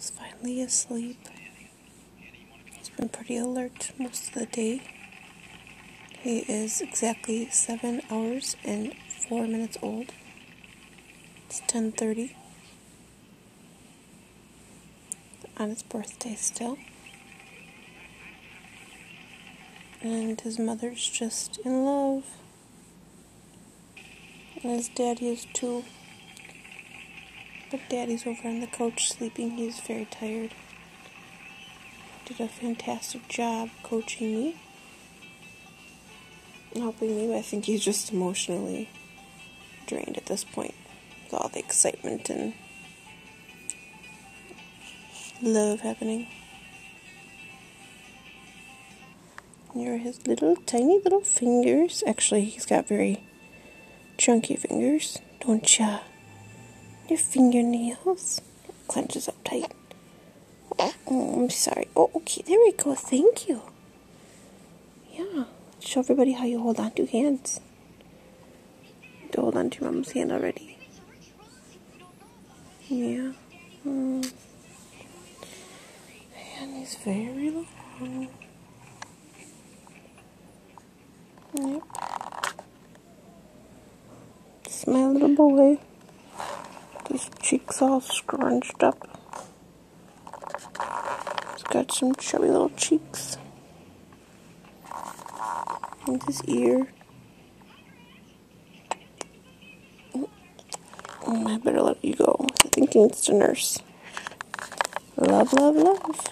is finally asleep. He's been pretty alert most of the day. He is exactly 7 hours and 4 minutes old. It's 10:30 on his birthday still. And his mother's just in love. And his daddy is too. But daddy's over on the couch sleeping. He's very tired. Did a fantastic job coaching me. Helping me. I think he's just emotionally drained at this point. With all the excitement and love happening. Here are his little tiny little fingers. Actually, he's got very chunky fingers, don't ya? Your fingernails. Clenches up tight. Oh, I'm sorry. Oh, okay, there we go. Thank you. Yeah. Show everybody how you hold on to hands. You hold on to your mom's hand already. Yeah. And he's very long. Yep. It's my little boy. His cheeks all scrunched up. He's got some chubby little cheeks. And his ear. I better let you go. I think he needs to nurse. Love, love, love.